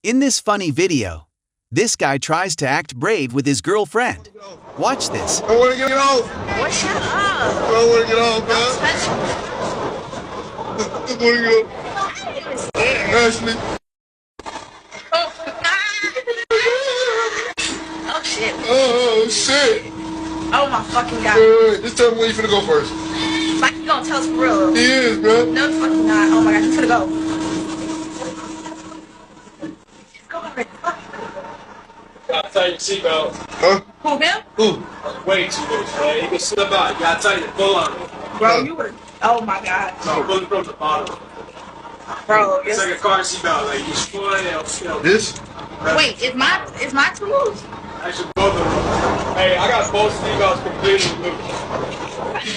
In this funny video, this guy tries to act brave with his girlfriend. Watch this. I want to get off. What? Shut up. I want to get off, man. I want to get off. I'm scared. Ashley. Oh, shit. Oh, shit. Oh, my fucking God. Wait. Just tell me where you finna go first. Like, you gonna tell us for real? He is, bro. No, the fucking not. Oh, my God. You finna go. Go already. Gotta tighten your seatbelt. Huh? Who, him? Who? Way too loose, man. You can slip out. You gotta tighten it. Pull on it. Bro, you would've. Oh, my God. So pull it from the bottom. Bro, It's like a car seatbelt. Like you pull it, This? wait, is my too loose? Actually, both of them. Hey, I got both seatbelts completely loose.